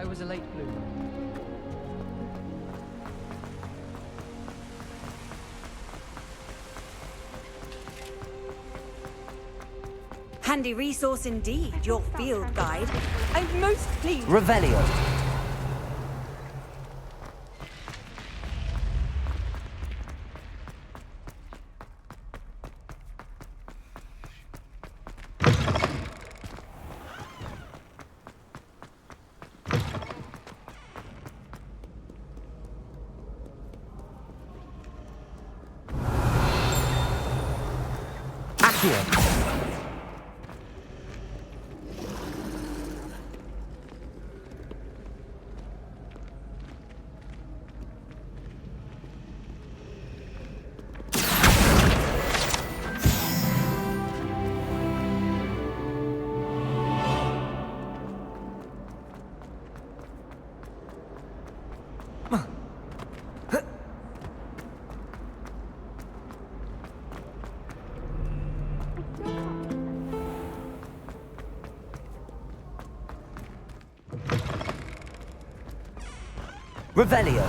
I was a late bloomer. Handy resource indeed, your field guide. I'm most pleased. Revelio. Aksiyon. Revelio.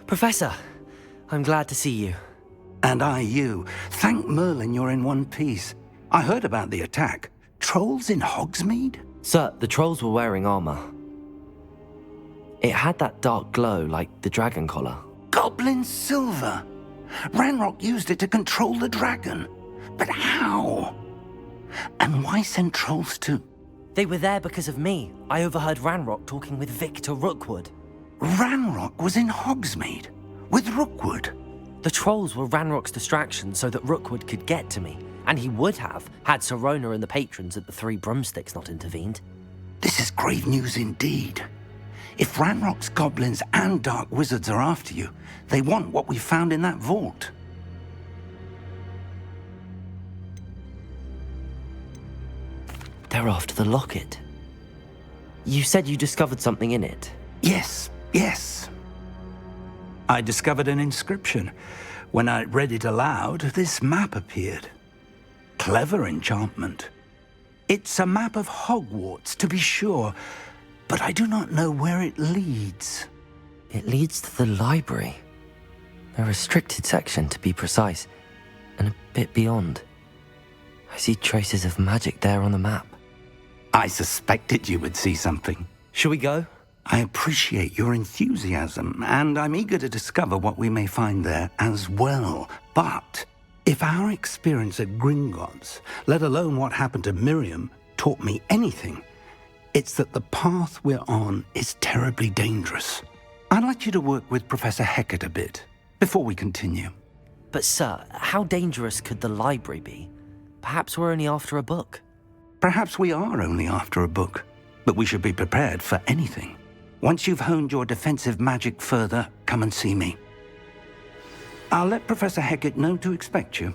Professor, I'm glad to see you. And I you. Thank Merlin you're in one piece. I heard about the attack. Trolls in Hogsmeade? Sir, the trolls were wearing armor. It had that dark glow like the dragon collar. Goblin silver! Ranrock used it to control the dragon. But how? And why send trolls to... They were there because of me. I overheard Ranrock talking with Victor Rookwood. Ranrock was in Hogsmeade? With Rookwood? The trolls were Ranrock's distraction so that Rookwood could get to me. And he would have, had Sirona and the patrons at the Three Broomsticks not intervened. This is grave news indeed. If Ranrock's goblins and dark wizards are after you, they want what we found in that vault. They're after the locket. You said you discovered something in it. Yes. I discovered an inscription. When I read it aloud, this map appeared. Clever enchantment. It's a map of Hogwarts, to be sure, but I do not know where it leads. It leads to the library. A restricted section, to be precise, and a bit beyond. I see traces of magic there on the map. I suspected you would see something. Shall we go? I appreciate your enthusiasm, and I'm eager to discover what we may find there as well. But if our experience at Gringotts, let alone what happened to Miriam, taught me anything, it's that the path we're on is terribly dangerous. I'd like you to work with Professor Hecat a bit before we continue. But sir, how dangerous could the library be? Perhaps we're only after a book. Perhaps we are only after a book, but we should be prepared for anything. Once you've honed your defensive magic further, come and see me. I'll let Professor Hecat know to expect you.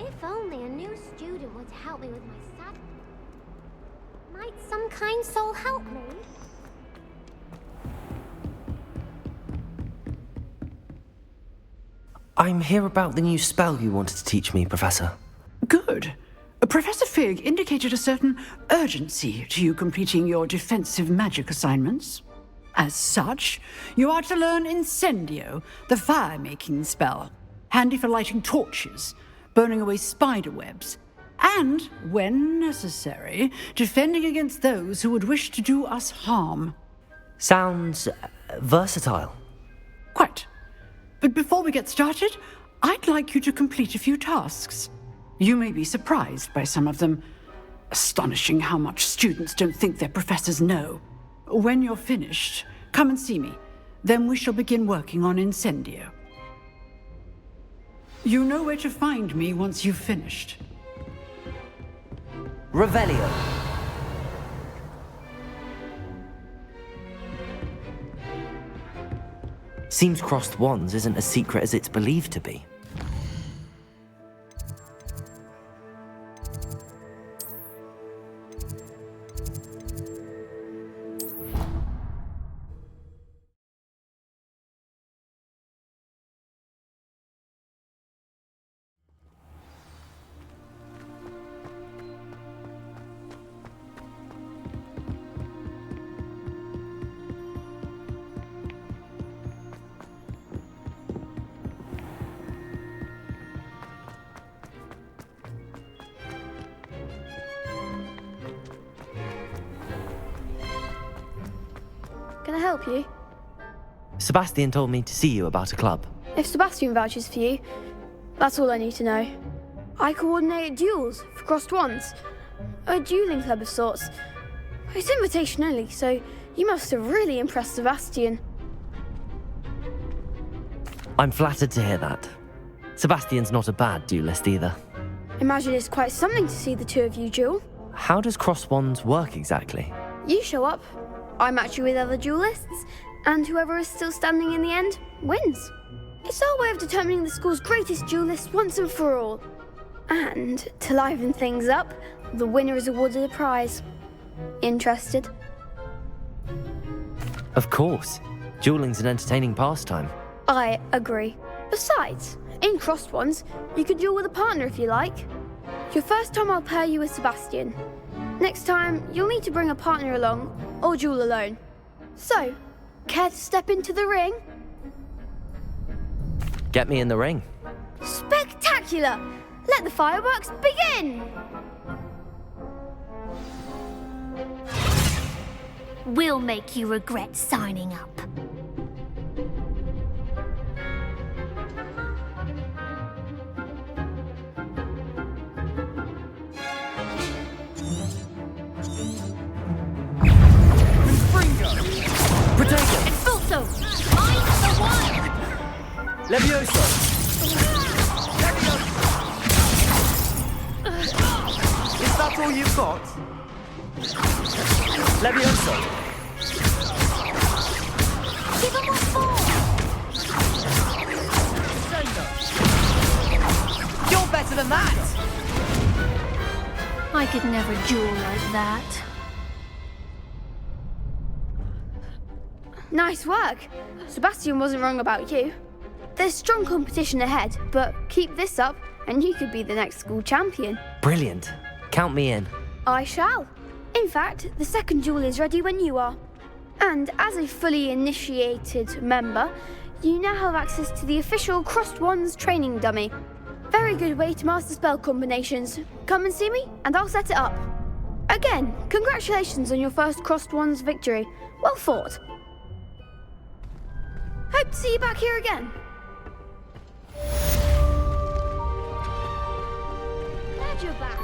If only a new student would help me with my sad... Might some kind soul help me? I'm here about the new spell you wanted to teach me, Professor. Good. Professor Fig indicated a certain urgency to you completing your defensive magic assignments. As such, you are to learn Incendio, the fire-making spell, handy for lighting torches, burning away spider webs, and, when necessary, defending against those who would wish to do us harm. Sounds versatile. Quite. But before we get started, I'd like you to complete a few tasks. You may be surprised by some of them. Astonishing how much students don't think their professors know. When you're finished, come and see me. Then we shall begin working on Incendio. You know where to find me once you've finished. Revelio. Seems crossed wands isn't as secret as it's believed to be. Can I help you? Sebastian told me to see you about a club. If Sebastian vouches for you, that's all I need to know. I coordinate duels for crossed wands. A dueling club of sorts. It's invitation only, so you must have really impressed Sebastian. I'm flattered to hear that. Sebastian's not a bad duelist either. Imagine it's quite something to see the two of you duel. How does cross wands work exactly? You show up, I match you with other duelists, and whoever is still standing in the end wins. It's our way of determining the school's greatest duelist once and for all. And to liven things up, the winner is awarded a prize. Interested? Of course. Dueling's an entertaining pastime. I agree. Besides, in crossed ones, you could duel with a partner if you like. Your first time I'll pair you with Sebastian. Next time, you'll need to bring a partner along, or duel alone. So, care to step into the ring? Get me in the ring. Spectacular! Let the fireworks begin! We'll make you regret signing up. Protego! Expulso! I'm the one! Levioso! Is that all you've got? Levioso! Give him what for! You're better than that! I could never duel like that. Nice work. Sebastian wasn't wrong about you. There's strong competition ahead, but keep this up and you could be the next school champion. Brilliant. Count me in. I shall. In fact, the second duel is ready when you are. And as a fully initiated member, you now have access to the official Crossed Wands training dummy. Very good way to master spell combinations. Come and see me and I'll set it up. Again, congratulations on your first Crossed Wands victory. Well fought. Hope to see you back here again. Glad you're back.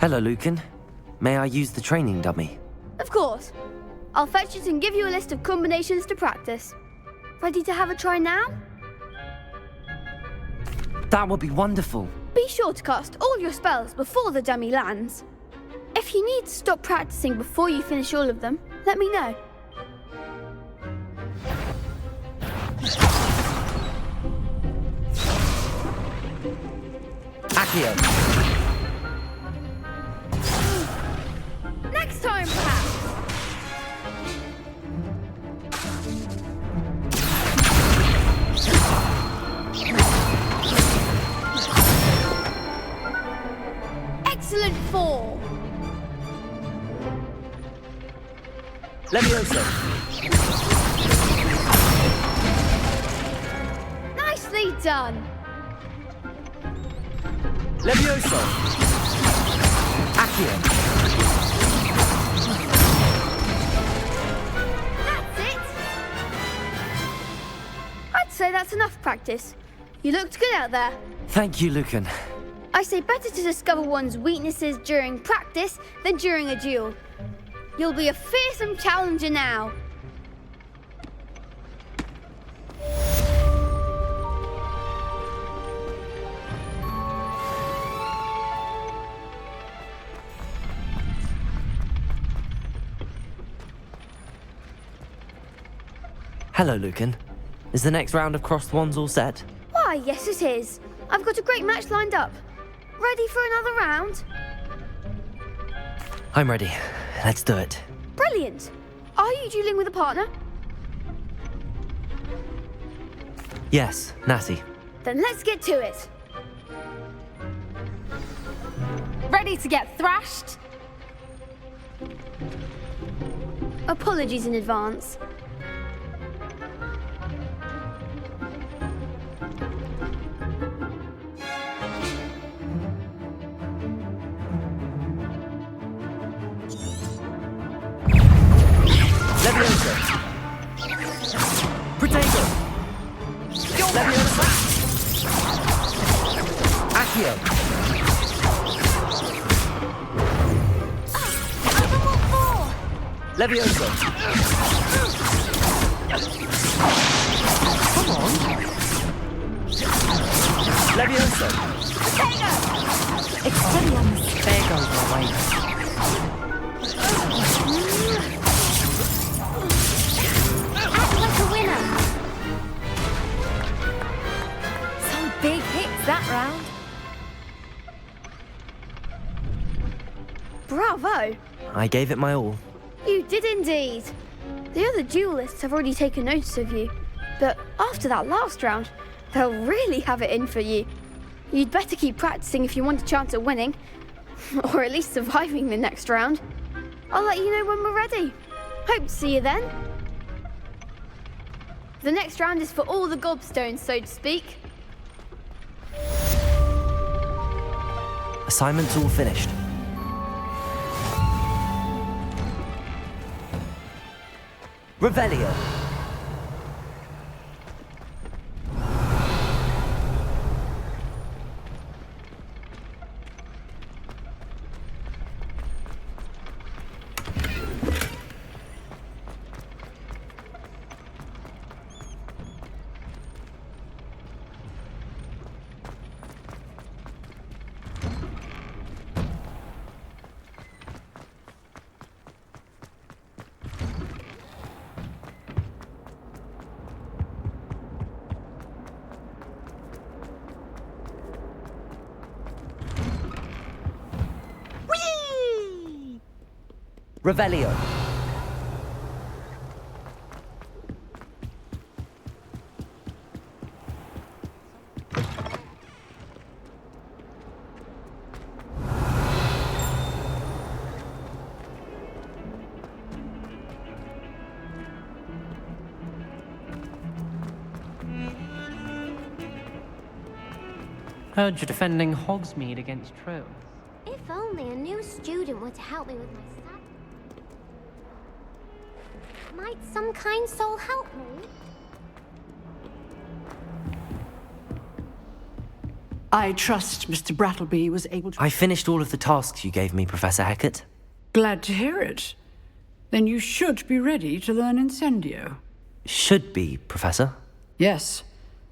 Hello, Lucan. May I use the training dummy? Of course. I'll fetch it and give you a list of combinations to practice. Ready to have a try now? That would be wonderful. Be sure to cast all your spells before the dummy lands. If you need to stop practicing before you finish all of them, let me know. Aksiyon! Next time! Levioso! Nicely done! Levioso! Aksiyon! That's it! I'd say that's enough practice. You looked good out there. Thank you, Lucan. I say better to discover one's weaknesses during practice than during a duel. You'll be a fearsome challenger now. Hello, Lucan. Is the next round of crossed wands all set? Why, yes it is. I've got a great match lined up. Ready for another round? I'm ready. Let's do it. Brilliant. Are you dueling with a partner? Yes, Natty. Then let's get to it. Ready to get thrashed? Apologies in advance. Levioso! Protego! Levioso! Aksiyon! Levioso! Come on! Levioso! Expelliarmus. There goes my way. Act like a winner. Some big hits that round. Bravo! I gave it my all. You did indeed. The other duelists have already taken notice of you, but after that last round, they'll really have it in for you. You'd better keep practicing if you want a chance at winning, or at least surviving the next round. I'll let you know when we're ready. Hope to see you then. The next round is for all the gobstones, so to speak. Assignment's all finished. Revelio. Revelio. Heard you're defending Hogsmeade against trolls. If only a new student were to help me with my sad. Might some kind soul help me? I trust Mr. Brattleby was able to... I finished all of the tasks you gave me, Professor Hecat. Glad to hear it. Then you should be ready to learn Incendio. Should be, Professor. Yes.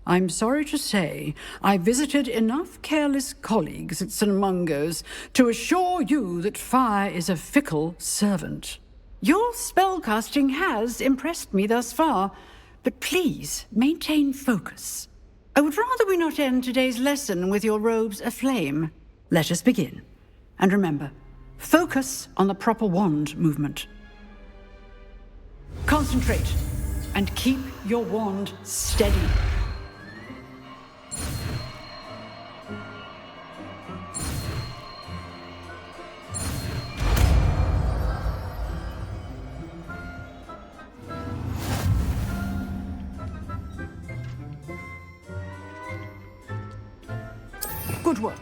I'm sorry to say, I visited enough careless colleagues at St. Mungo's to assure you that fire is a fickle servant. Your spellcasting has impressed me thus far, but please maintain focus. I would rather we not end today's lesson with your robes aflame. Let us begin. And remember, focus on the proper wand movement. Concentrate and keep your wand steady. Good work.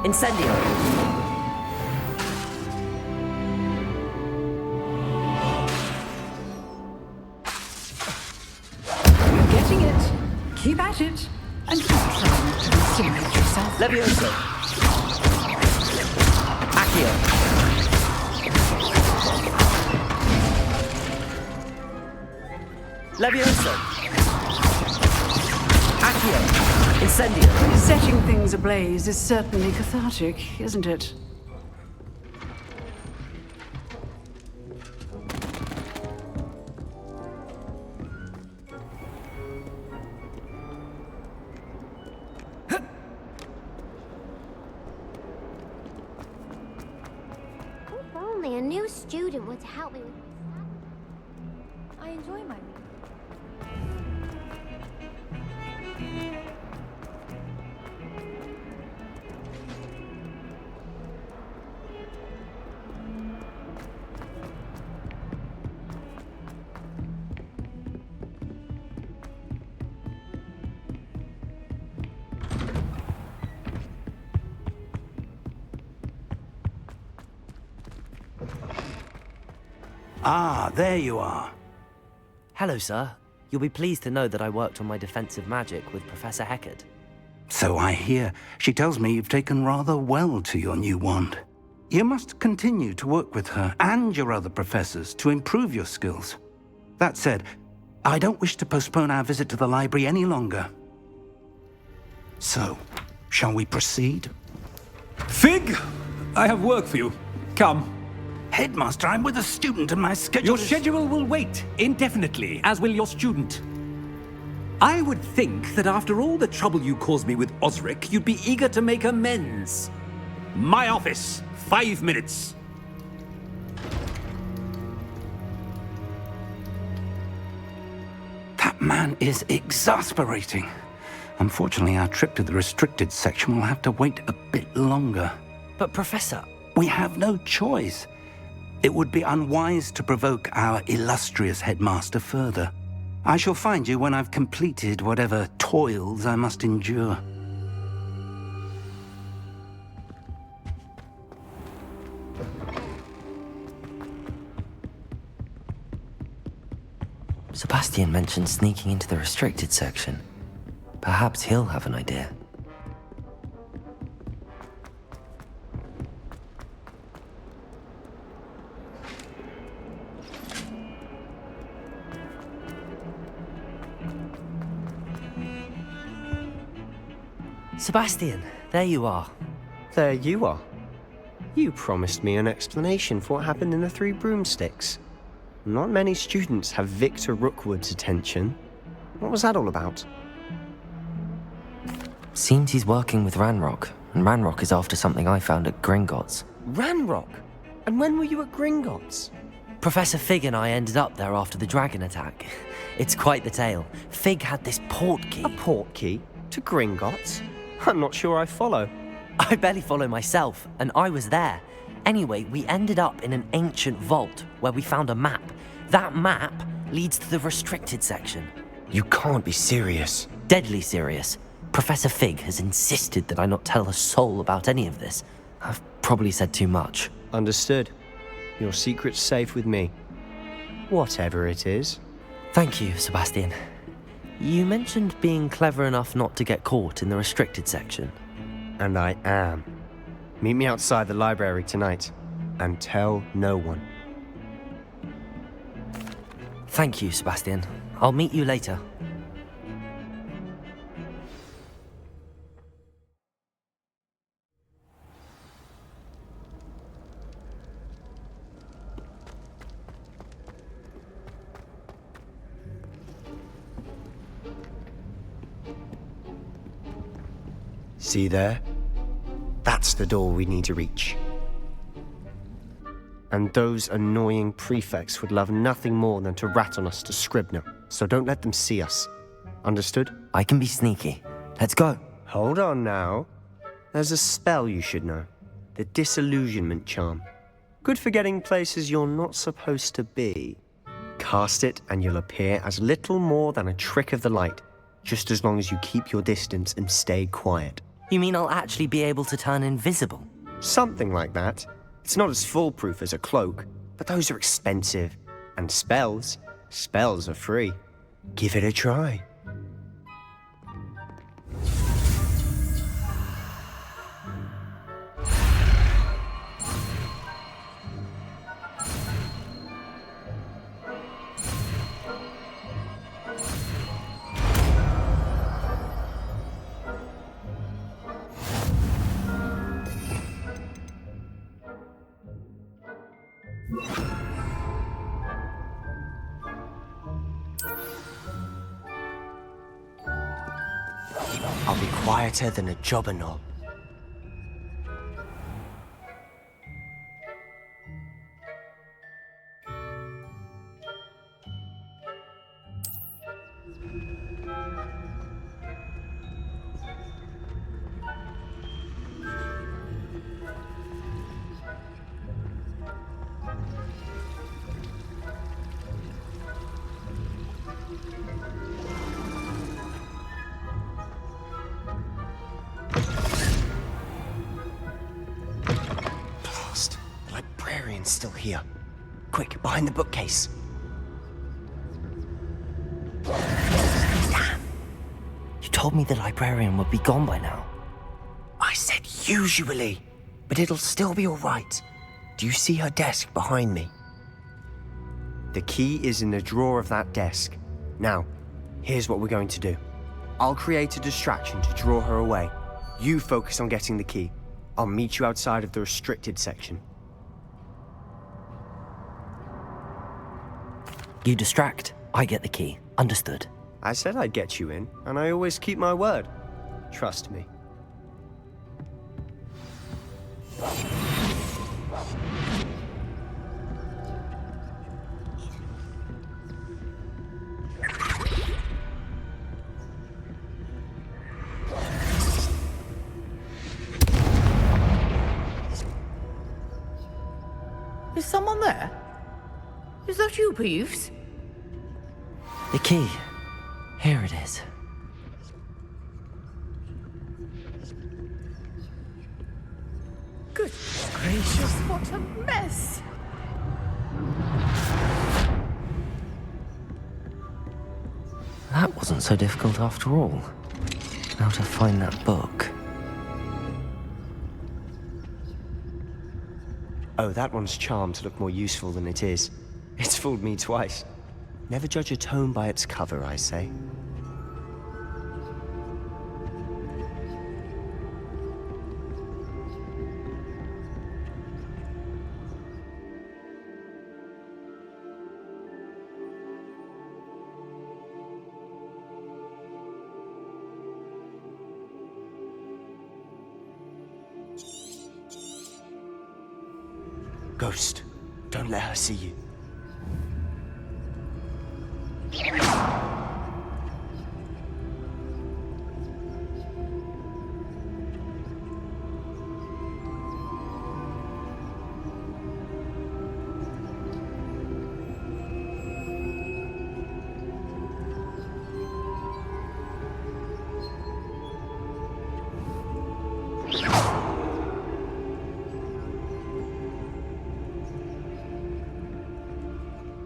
Incendio! You're getting it. Keep at it. And keep trying to simulate yourself. Levioso! Aksiyon! Levioso! Aksiyon! Incendio! Setting things ablaze is certainly cathartic, isn't it? If only a new student would help me with my I enjoy my reading. Ah, there you are. Hello, sir. You'll be pleased to know that I worked on my defensive magic with Professor Heckard. So I hear. She tells me you've taken rather well to your new wand. You must continue to work with her and your other professors to improve your skills. That said, I don't wish to postpone our visit to the library any longer. So, shall we proceed? Fig! I have work for you. Come. Headmaster, I'm with a student and my schedule Your schedule will wait indefinitely, as will your student. I would think that after all the trouble you caused me with Osric, you'd be eager to make amends. My office, 5 minutes. That man is exasperating. Unfortunately, our trip to the restricted section will have to wait a bit longer. But, Professor... We have no choice. It would be unwise to provoke our illustrious headmaster further. I shall find you when I've completed whatever toils I must endure. Sebastian mentioned sneaking into the restricted section. Perhaps he'll have an idea. Sebastian, there you are. There you are. You promised me an explanation for what happened in the Three Broomsticks. Not many students have Victor Rookwood's attention. What was that all about? Seems he's working with Ranrock, and Ranrock is after something I found at Gringotts. Ranrock? And when were you at Gringotts? Professor Fig and I ended up there after the dragon attack. It's quite the tale. Fig had this portkey. A portkey? To Gringotts? I'm not sure I follow. I barely follow myself, and I was there. Anyway, we ended up in an ancient vault where we found a map. That map leads to the restricted section. You can't be serious. Deadly serious. Professor Fig has insisted that I not tell a soul about any of this. I've probably said too much. Understood. Your secret's safe with me. Whatever it is. Thank you, Sebastian. You mentioned being clever enough not to get caught in the restricted section. And I am. Meet me outside the library tonight. And tell no one. Thank you, Sebastian. I'll meet you later. See there? That's the door we need to reach. And those annoying prefects would love nothing more than to rat on us to Scribner, so don't let them see us. Understood? I can be sneaky. Let's go. Hold on now. There's a spell you should know. The Disillusionment Charm. Good for getting places you're not supposed to be. Cast it and you'll appear as little more than a trick of the light, just as long as you keep your distance and stay quiet. You mean I'll actually be able to turn invisible? Something like that. It's not as foolproof as a cloak, but those are expensive. And spells are free. Give it a try. I'll be quieter than a jobberknoll. Still here. Quick, behind the bookcase. Damn! You told me the librarian would be gone by now. I said usually, but it'll still be all right. Do you see her desk behind me? The key is in the drawer of that desk. Now, here's what we're going to do. I'll create a distraction to draw her away. You focus on getting the key. I'll meet you outside of the restricted section. You distract, I get the key. Understood. I said I'd get you in, and I always keep my word. Trust me. Is someone there? Is that you, Peeves? The key. Here it is. Good gracious, what a mess! That wasn't so difficult after all. Now to find that book. Oh, that one's charmed to look more useful than it is. It's fooled me twice. Never judge a tome by its cover, I say. Ghost, don't let her see you.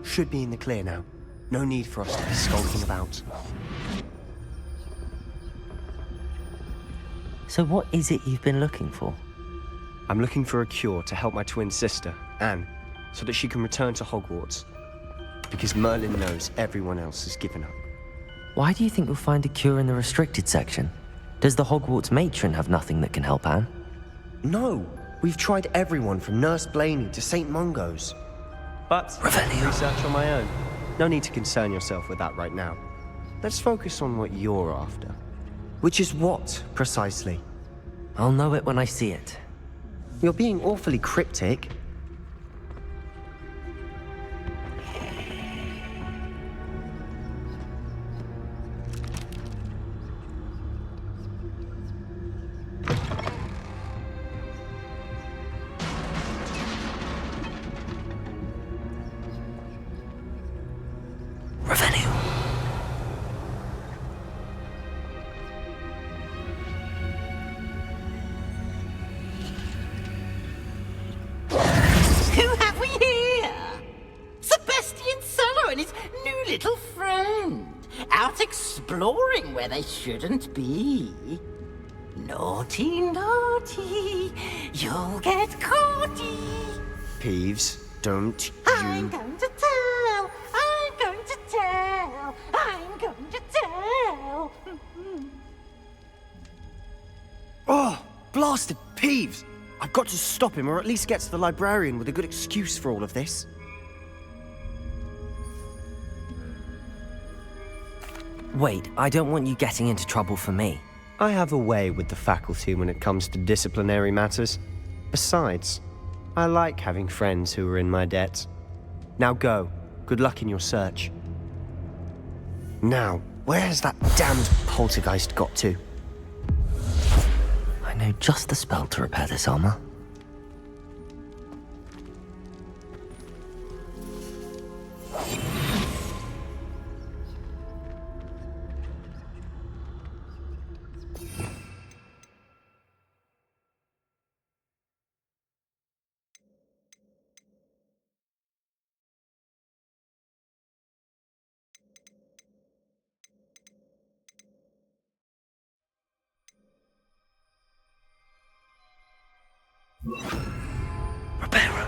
Should be in the clear now. No need for us to be skulking about. So what is it you've been looking for? I'm looking for a cure to help my twin sister, Anne, so that she can return to Hogwarts. Because Merlin knows everyone else has given up. Why do you think you'll find a cure in the restricted section? Does the Hogwarts matron have nothing that can help Anne? No! We've tried everyone from Nurse Blaney to St. Mungo's. But research on my own. No need to concern yourself with that right now. Let's focus on what you're after. Which is what, precisely? I'll know it when I see it. You're being awfully cryptic. Who have we here? Sebastian Solo and his new little friend. Out exploring where they shouldn't be. Naughty, naughty, you'll get caughty. Peeves, don't I'm you... going to tell, I'm going to tell, I'm going to tell. Oh, blasted Peeves! I've got to stop him, or at least get to the librarian with a good excuse for all of this. Wait, I don't want you getting into trouble for me. I have a way with the faculty when it comes to disciplinary matters. Besides, I like having friends who are in my debt. Now go. Good luck in your search. Now, where has that damned poltergeist got to? I know just the spell to repair this armor. Reparo.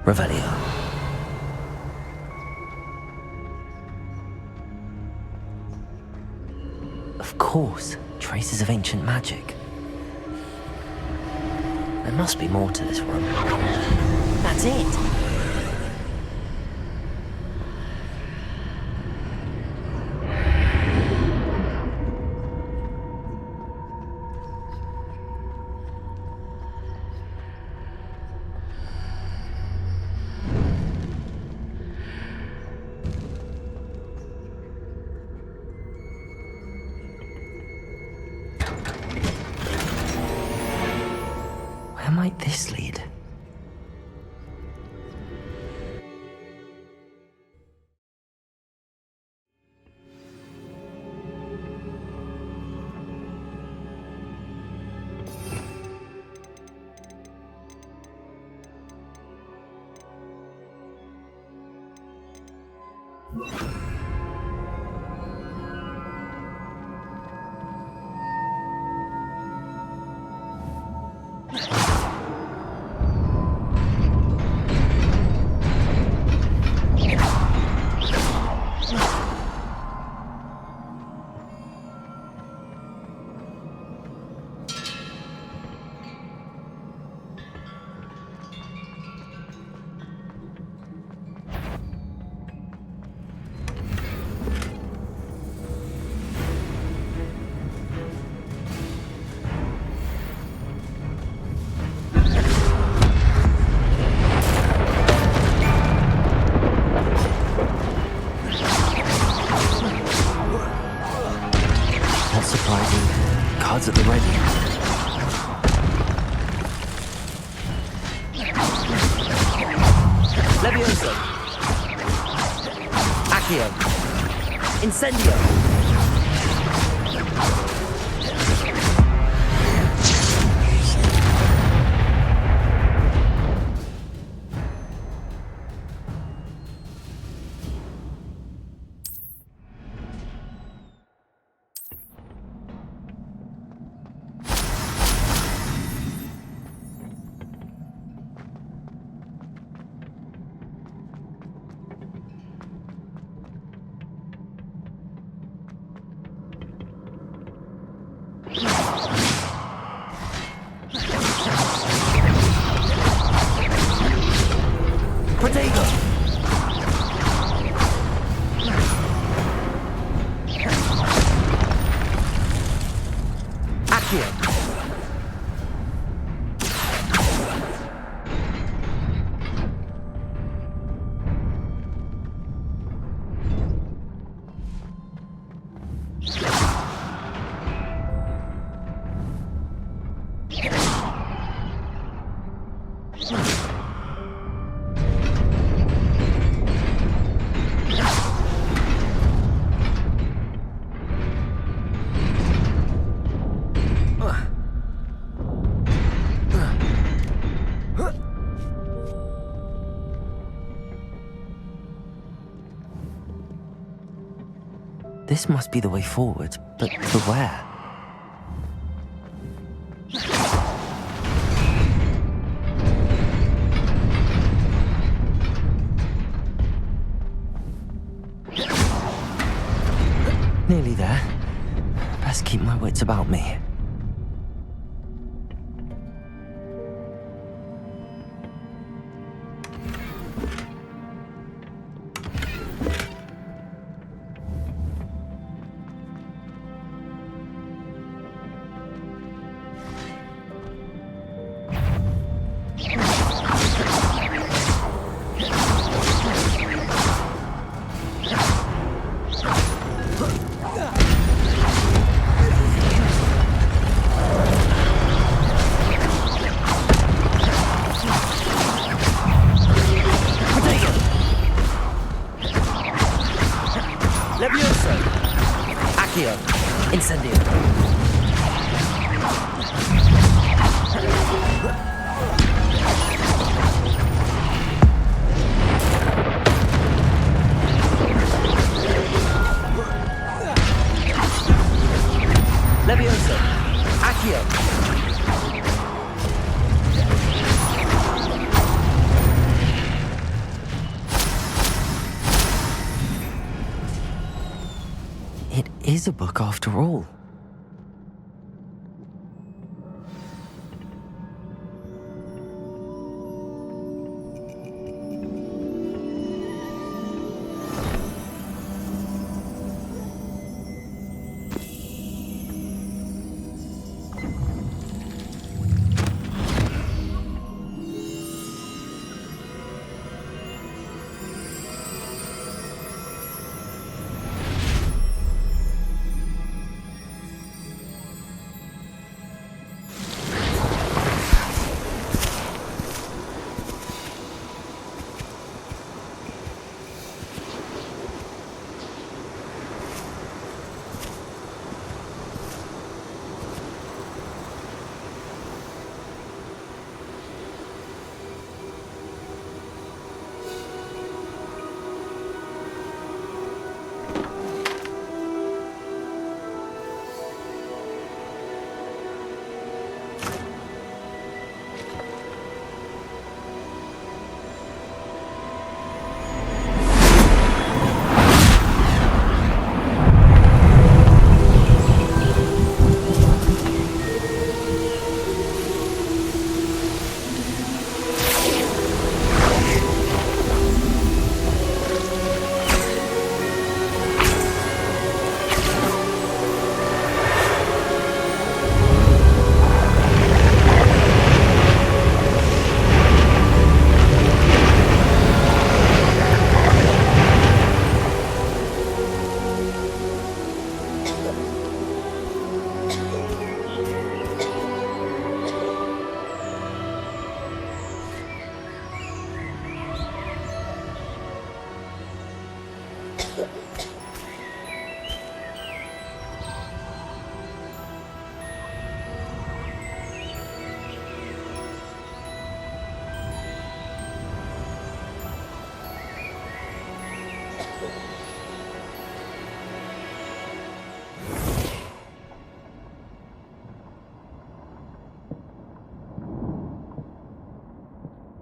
Revelio. Of course, traces of ancient magic. There must be more to this room. That's it! Where might this lead? Cards at the ready. Levioso. Accio. Incendio. Protego! Aksiyon! This must be the way forward, but to where? Nearly there. Best keep my wits about me. Incendio. Levioso. Aksiyon. It is a book after all.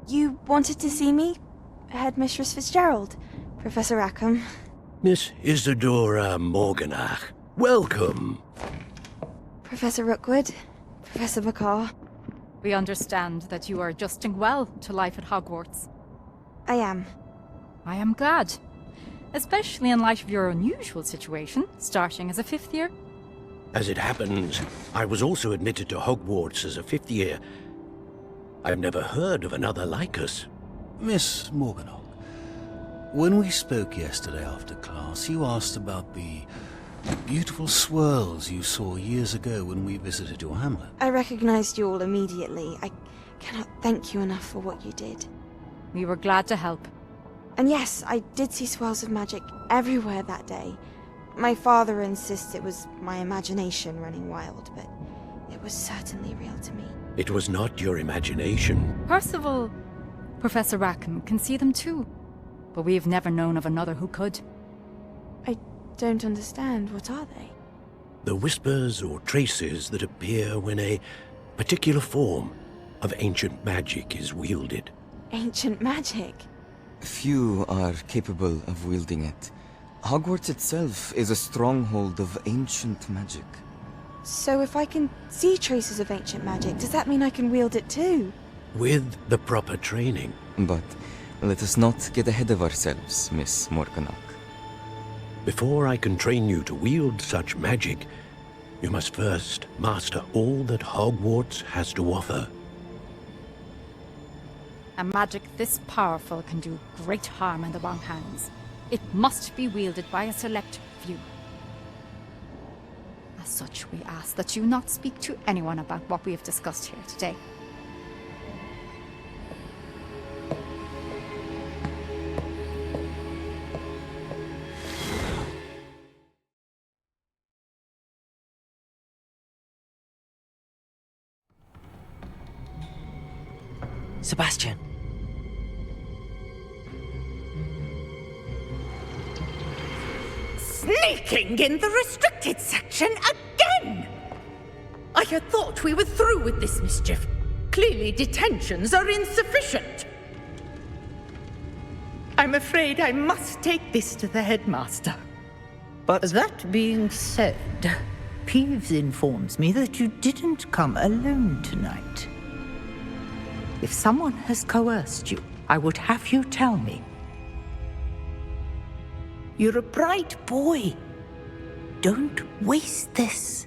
You wanted to see me? Headmistress Fitzgerald, Professor Rackham. Miss Isadora Morganach, welcome. Professor Rookwood, Professor Bakar. We understand that you are adjusting well to life at Hogwarts. I am. I am glad. Especially in light of your unusual situation, starting as a fifth year. As it happens, I was also admitted to Hogwarts as a fifth year. I've never heard of another like us. Miss Morganach, when we spoke yesterday after class, you asked about the beautiful swirls you saw years ago when we visited your hamlet. I recognized you all immediately. I cannot thank you enough for what you did. We were glad to help. And yes, I did see swirls of magic everywhere that day. My father insists it was my imagination running wild, but it was certainly real to me. It was not your imagination. Percival, Professor Rackham can see them too. But we have never known of another who could. I don't understand. What are they? The whispers or traces that appear when a particular form of ancient magic is wielded. Ancient magic? Few are capable of wielding it. Hogwarts itself is a stronghold of ancient magic. So if I can see traces of ancient magic, does that mean I can wield it too? With the proper training. But let us not get ahead of ourselves, Miss Morganach. Before I can train you to wield such magic, you must first master all that Hogwarts has to offer. A magic this powerful can do great harm in the wrong hands. It must be wielded by a select few. As such, we ask that you not speak to anyone about what we have discussed here today. Sebastian. Sneaking in the restricted section again! I had thought we were through with this mischief. Clearly detentions are insufficient. I'm afraid I must take this to the headmaster. But that being said, Peeves informs me that you didn't come alone tonight. If someone has coerced you, I would have you tell me. You're a bright boy. Don't waste this.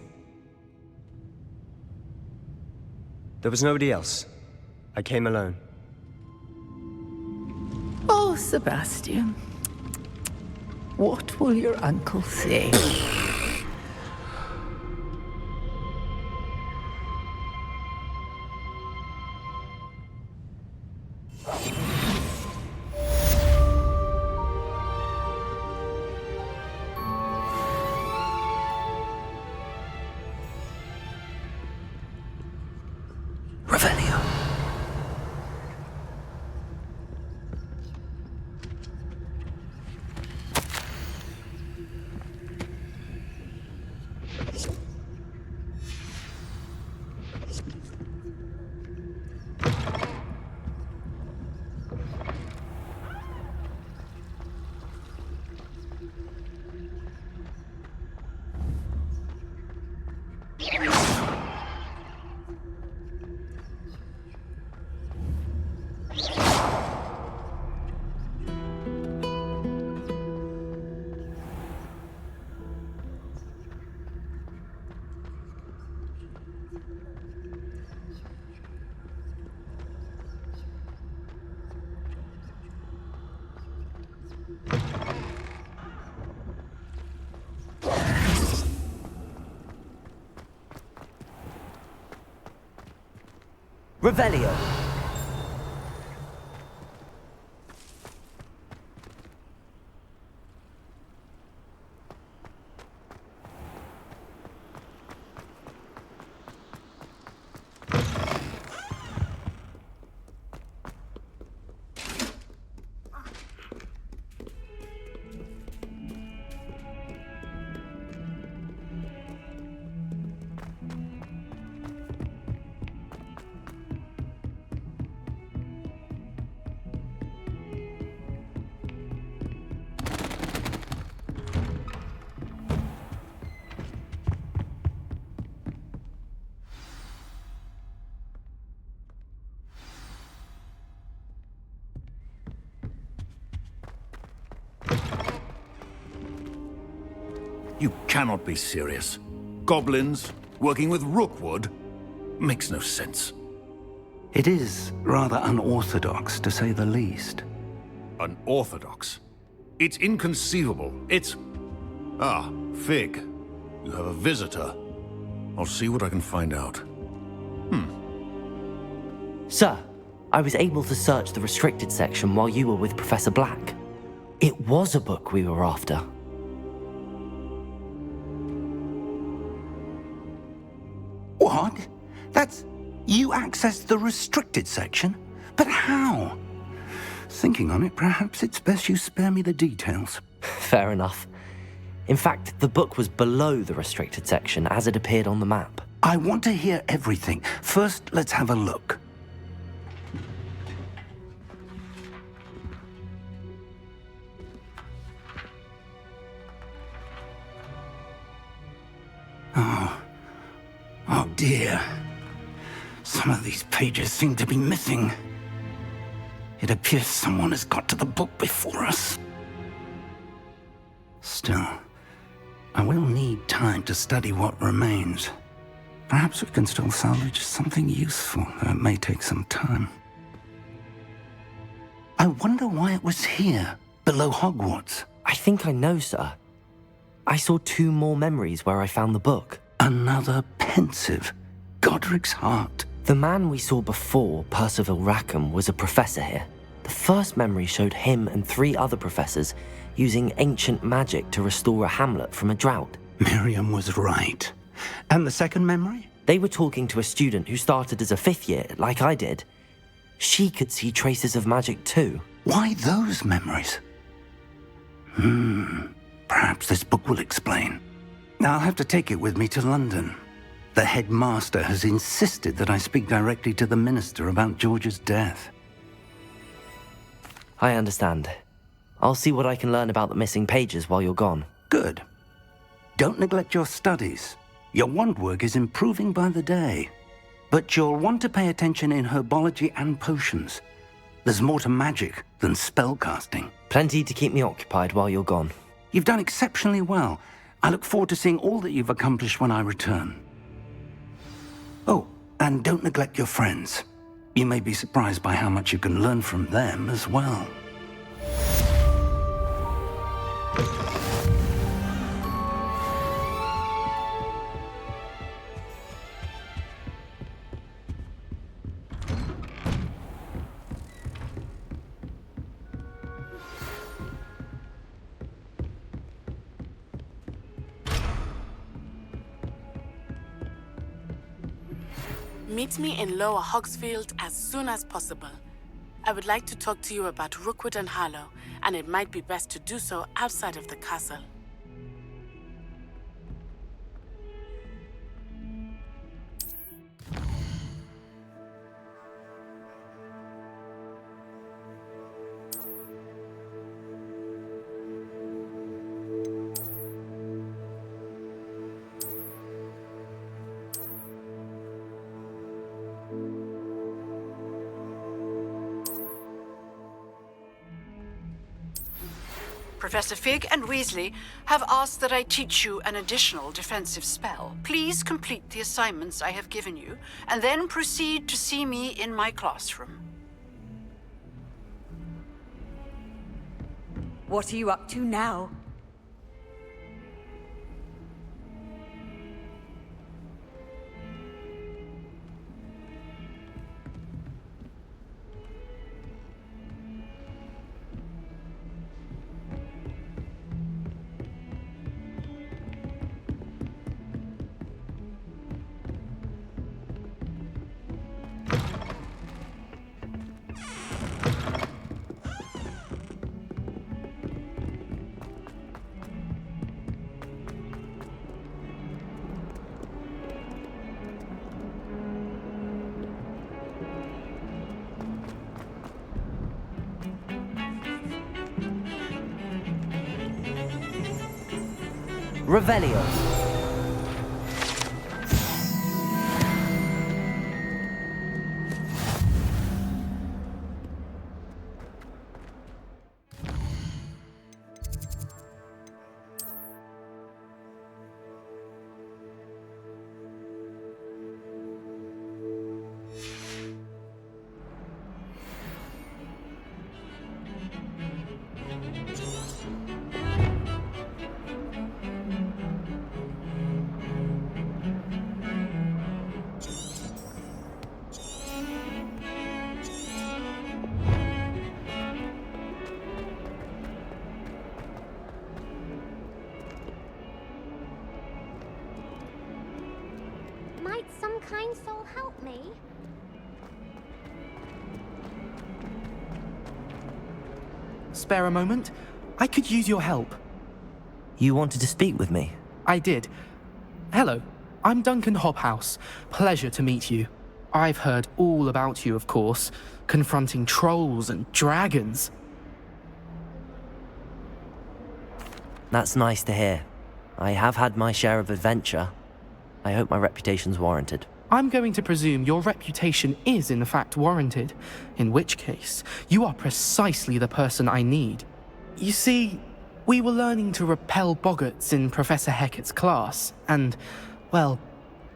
There was nobody else. I came alone. Oh, Sebastian. What will your uncle say? Revelio. You cannot be serious. Goblins working with Rookwood? Makes no sense. It is rather unorthodox, to say the least. Unorthodox? It's inconceivable. It's... Ah, Fig. You have a visitor. I'll see what I can find out. Sir, I was able to search the restricted section while you were with Professor Black. It was a book we were after. What? That's... You accessed the restricted section? But how? Thinking on it, perhaps it's best you spare me the details. Fair enough. In fact, the book was below the restricted section as it appeared on the map. I want to hear everything. First, let's have a look. Oh dear. Some of these pages seem to be missing. It appears someone has got to the book before us. Still, I will need time to study what remains. Perhaps we can still salvage something useful, though it may take some time. I wonder why it was here, below Hogwarts. I think I know, sir. I saw 2 more memories where I found the book. Another pensive, Godric's heart. The man we saw before, Percival Rackham, was a professor here. The first memory showed him and 3 other professors using ancient magic to restore a hamlet from a drought. Miriam was right. And the second memory? They were talking to a student who started as a 5th year, like I did. She could see traces of magic too. Why those memories? Perhaps this book will explain. I'll have to take it with me to London. The headmaster has insisted that I speak directly to the minister about George's death. I understand. I'll see what I can learn about the missing pages while you're gone. Good. Don't neglect your studies. Your wand work is improving by the day. But you'll want to pay attention in herbology and potions. There's more to magic than spellcasting. Plenty to keep me occupied while you're gone. You've done exceptionally well. I look forward to seeing all that you've accomplished when I return. Oh, and don't neglect your friends. You may be surprised by how much you can learn from them as well. Meet me in Lower Hogsfield as soon as possible. I would like to talk to you about Rookwood and Harlow, and it might be best to do so outside of the castle. Professor Fig and Weasley have asked that I teach you an additional defensive spell. Please complete the assignments I have given you, and then proceed to see me in my classroom. What are you up to now? Revelio. kind soul help me? Spare a moment? I could use your help. You wanted to speak with me? I did. Hello, I'm Duncan Hobhouse. Pleasure to meet you. I've heard all about you, of course, confronting trolls and dragons. That's nice to hear. I have had my share of adventure. I hope my reputation's warranted. I'm going to presume your reputation is in fact warranted, in which case, you are precisely the person I need. You see, we were learning to repel boggarts in Professor Hecat's class, and, well,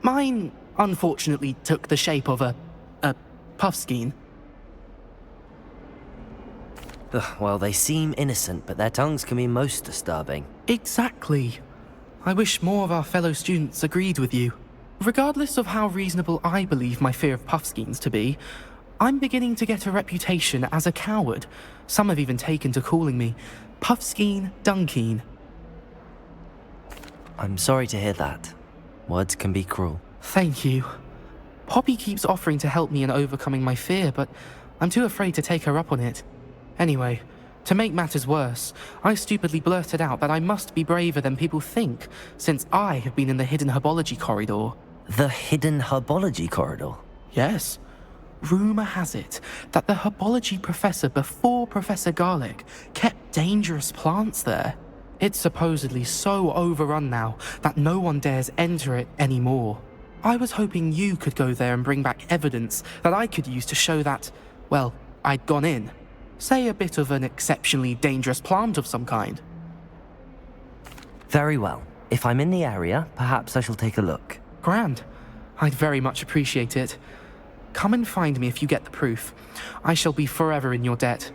mine unfortunately took the shape of a puffskein. Well, they seem innocent, but their tongues can be most disturbing. Exactly. I wish more of our fellow students agreed with you. Regardless of how reasonable I believe my fear of puffskeins to be, I'm beginning to get a reputation as a coward. Some have even taken to calling me Puffskeen Dunkeen. I'm sorry to hear that. Words can be cruel. Thank you. Poppy keeps offering to help me in overcoming my fear, but I'm too afraid to take her up on it. Anyway, to make matters worse, I stupidly blurted out that I must be braver than people think, since I have been in the hidden herbology corridor. The hidden herbology corridor? Yes. Rumour has it that the herbology professor before Professor Garlic kept dangerous plants there. It's supposedly so overrun now that no one dares enter it anymore. I was hoping you could go there and bring back evidence that I could use to show that, well, I'd gone in. Say a bit of an exceptionally dangerous plant of some kind. Very well. If I'm in the area, perhaps I shall take a look. Grand. I'd very much appreciate it. Come and find me if you get the proof. I shall be forever in your debt.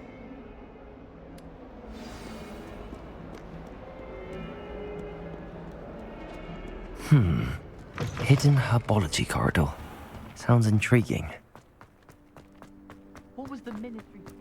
Hidden herbology corridor. Sounds intriguing. What was the ministry thinking?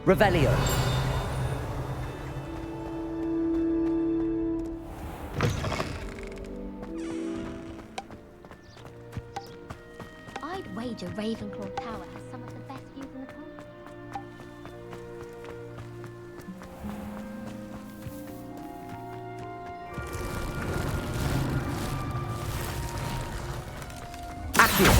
Revelio. I'd wager Ravenclaw Tower has some of the best views in the country. Aksiyon.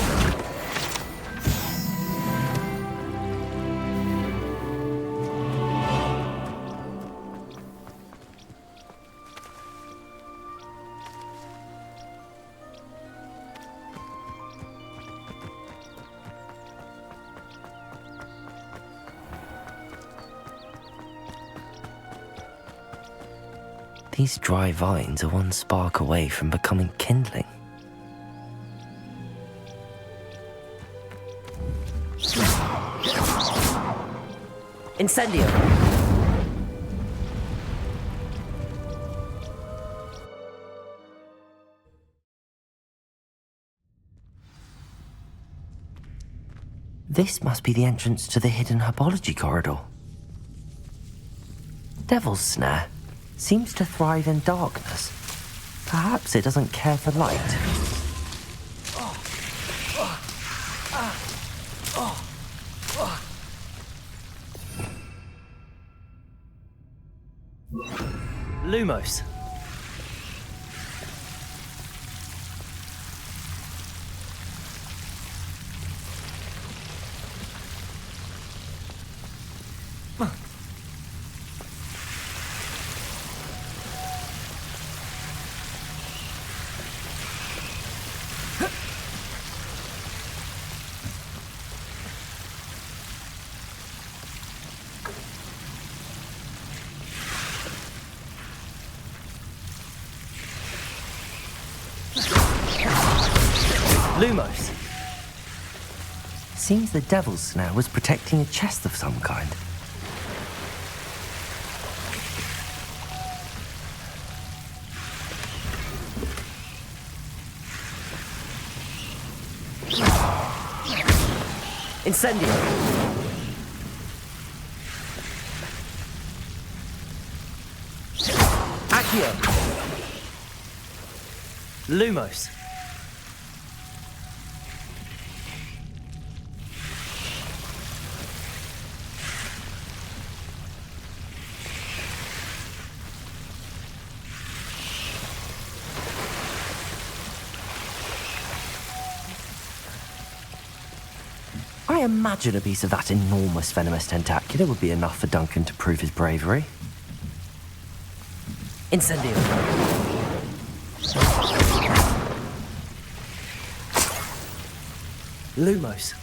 These dry vines are one spark away from becoming kindling. Incendio! This must be the entrance to the hidden herbology corridor. Devil's Snare seems to thrive in darkness. Perhaps it doesn't care for light. Lumos. Lumos. Seems the Devil's Snare was protecting a chest of some kind. Incendio. Aksiyon. Lumos. I imagine a piece of that enormous venomous tentacular would be enough for Duncan to prove his bravery. Incendio. Lumos.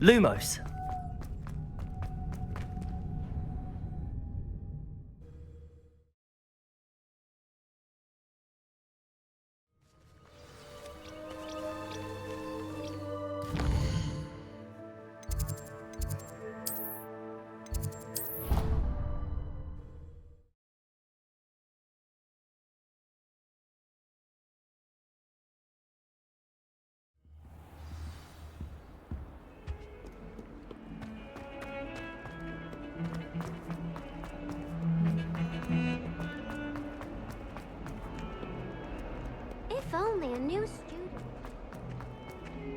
Lumos. If only a new student.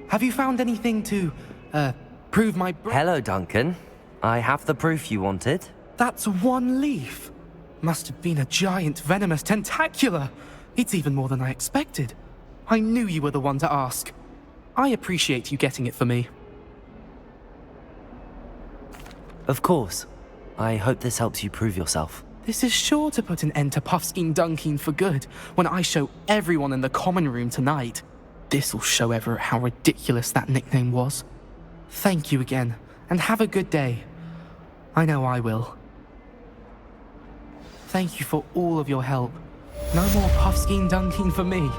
Have you found anything to, prove my Hello, Duncan. I have the proof you wanted. That's one leaf. Must have been a giant venomous tentacula. It's even more than I expected. I knew you were the one to ask. I appreciate you getting it for me. Of course. I hope this helps you prove yourself. This is sure to put an end to Puffskein Dunking for good when I show everyone in the common room tonight. This'll show Everett how ridiculous that nickname was. Thank you again, and have a good day. I know I will. Thank you for all of your help. No more Puffskein Dunking for me.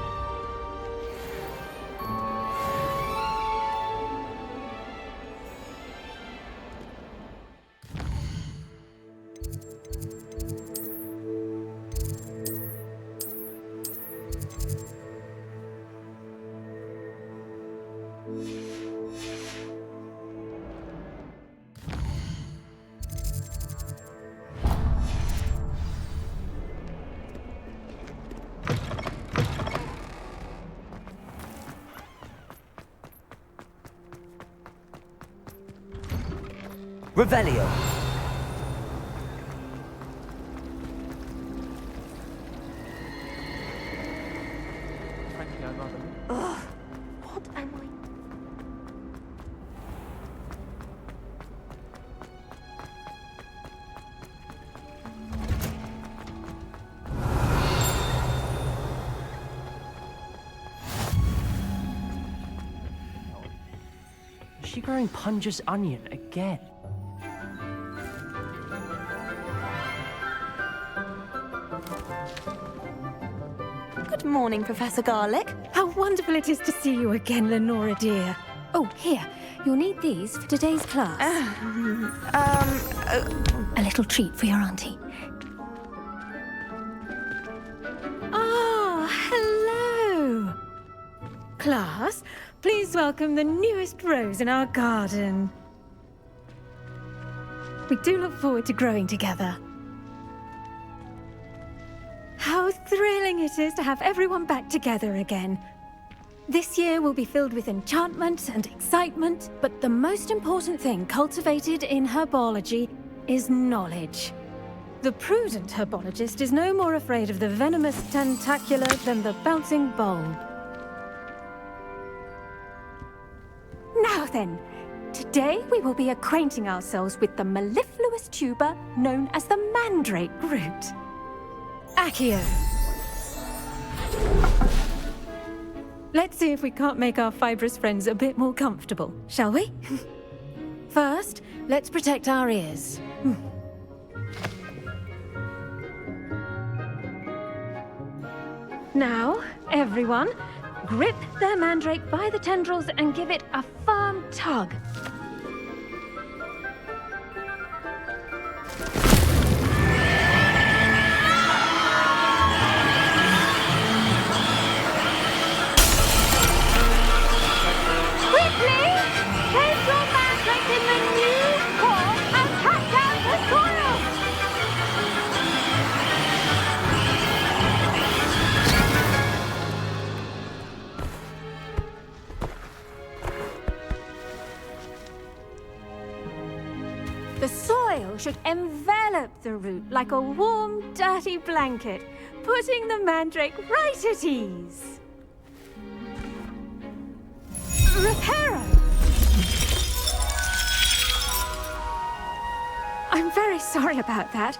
Revelio. Ugh, what am I? Is she growing Punja's onion again? Good morning, Professor Garlic. How wonderful it is to see you again, Lenora dear. Oh, here. You'll need these for today's class. A little treat for your auntie. Ah, hello. Class, please welcome the newest rose in our garden. We do look forward to growing together. How thrilling it is to have everyone back together again. This year will be filled with enchantment and excitement, but the most important thing cultivated in herbology is knowledge. The prudent herbologist is no more afraid of the venomous tentacula than the bouncing bulb. Now then, today we will be acquainting ourselves with the mellifluous mellowest tuber known as the mandrake root. Aksiyon. Let's see if we can't make our fibrous friends a bit more comfortable, shall we? First, let's protect our ears. Now, everyone, grip their mandrake by the tendrils and give it a firm tug. Quickly, take your mandrake in the new form and cut out the soil! The soil should envelop the root like a warm, dirty blanket, putting the mandrake right at ease. Reparo! I'm very sorry about that.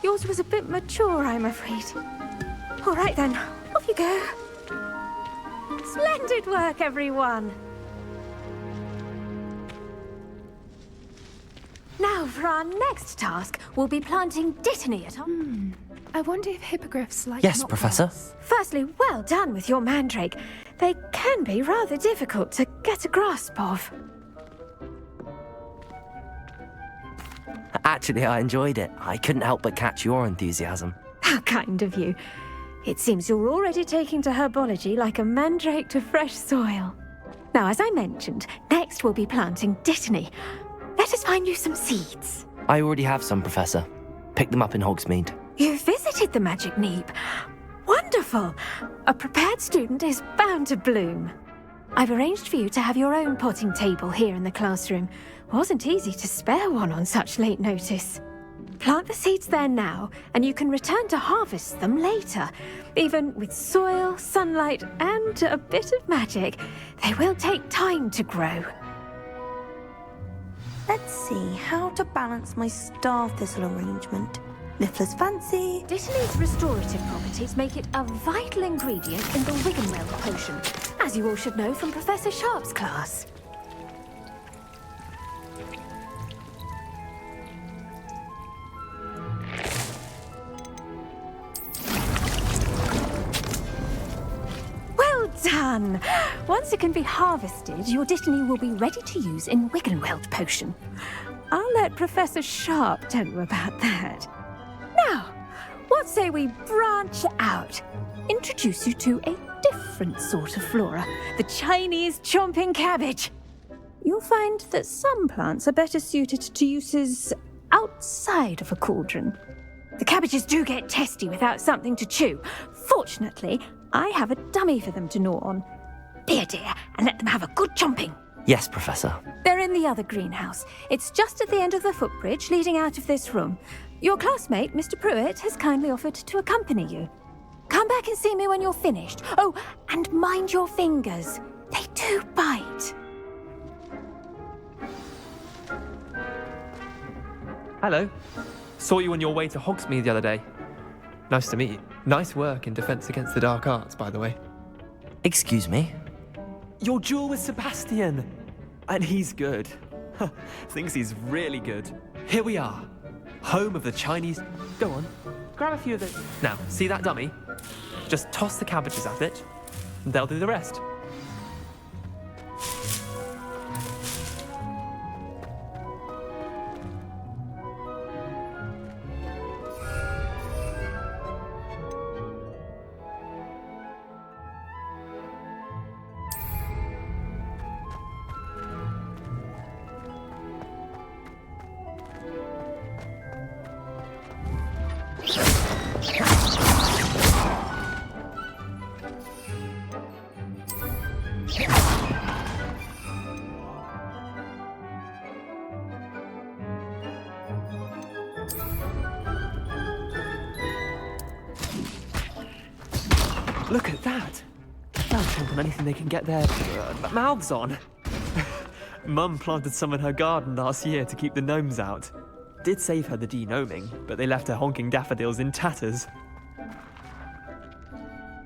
Yours was a bit mature, I'm afraid. All right then, off you go. Splendid work, everyone! Now, for our next task, we'll be planting dittany at our... I wonder if hippogriffs like... Yes, Professor. Firstly, well done with your mandrake. They can be rather difficult to get a grasp of. Actually, I enjoyed it. I couldn't help but catch your enthusiasm. How kind of you. It seems you're already taking to herbology like a mandrake to fresh soil. Now, as I mentioned, next we'll be planting dittany. Let us find you some seeds. I already have some, Professor. Picked them up in Hogsmeade. You visited the Magic Neep. Wonderful! A prepared student is bound to bloom. I've arranged for you to have your own potting table here in the classroom. Wasn't easy to spare one on such late notice. Plant the seeds there now, and you can return to harvest them later. Even with soil, sunlight, and a bit of magic, they will take time to grow. Let's see how to balance my star thistle arrangement. Niffler's fancy. Dittany's restorative properties make it a vital ingredient in the Wiggenweld potion, as you all should know from Professor Sharp's class. Well done! Once it can be harvested, your dittany will be ready to use in Wiggenweld potion. I'll let Professor Sharp tell you about that. Now, what say we branch out? Introduce you to a different sort of flora, the Chinese chomping cabbage. You'll find that some plants are better suited to uses outside of a cauldron. The cabbages do get testy without something to chew. Fortunately, I have a dummy for them to gnaw on. Be a dear and let them have a good chomping. Yes, Professor. They're in the other greenhouse. It's just at the end of the footbridge leading out of this room. Your classmate, Mr. Pruitt, has kindly offered to accompany you. Come back and see me when you're finished. Oh, and mind your fingers. They do bite. Hello. Saw you on your way to Hogsmeade the other day. Nice to meet you. Nice work in Defense Against the Dark Arts, by the way. Excuse me? Your duel with Sebastian. And he's good. Thinks he's really good. Here we are. Home of the Chinese... Go on. Grab a few of those. Now, see that dummy? Just toss the cabbages at it, and they'll do the rest. Look at that! They'll jump on anything they can get their mouths on. Mum planted some in her garden last year to keep the gnomes out. did save her the de-gnoming, but they left her honking daffodils in tatters.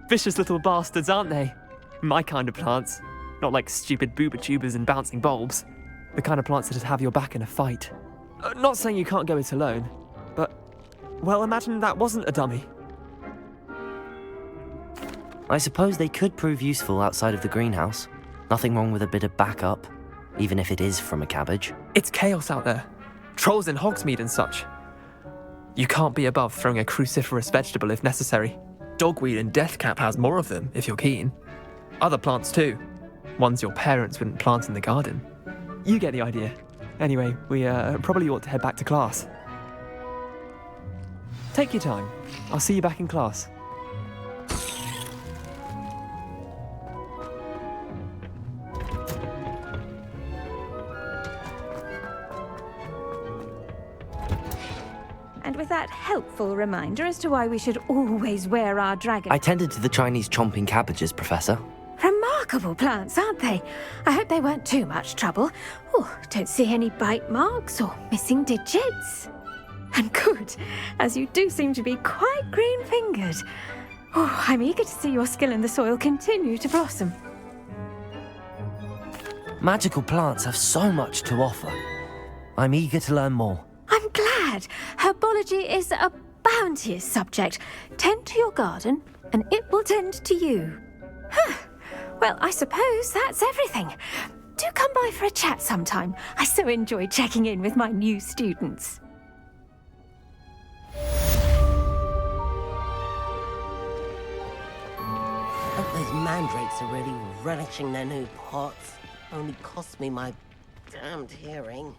Vicious little bastards, aren't they? My kind of plants. Not like stupid booba tubers and bouncing bulbs. The kind of plants that'd have your back in a fight. Not saying you can't go it alone, but, well, imagine that wasn't a dummy. I suppose they could prove useful outside of the greenhouse. Nothing wrong with a bit of backup, even if it is from a cabbage. It's chaos out there. Trolls in Hogsmeade and such. You can't be above throwing a cruciferous vegetable if necessary. Dogweed and deathcap has more of them, if you're keen. Other plants too. Ones your parents wouldn't plant in the garden. You get the idea. Anyway, we probably ought to head back to class. Take your time. I'll see you back in class. And with that helpful reminder as to why we should always wear our dragon... I tended to the Chinese chomping cabbages, Professor. Remarkable plants, aren't they? I hope they weren't too much trouble. Oh, don't see any bite marks or missing digits. And good, as you do seem to be quite green-fingered. Oh, I'm eager to see your skill in the soil continue to blossom. Magical plants have so much to offer. I'm eager to learn more. I'm glad. Herbology is a bounteous subject. Tend to your garden, and it will tend to you. Huh. Well, I suppose that's everything. Do come by for a chat sometime. I so enjoy checking in with my new students. Hope those mandrakes are really relishing their new pots. Only cost me my damned hearing.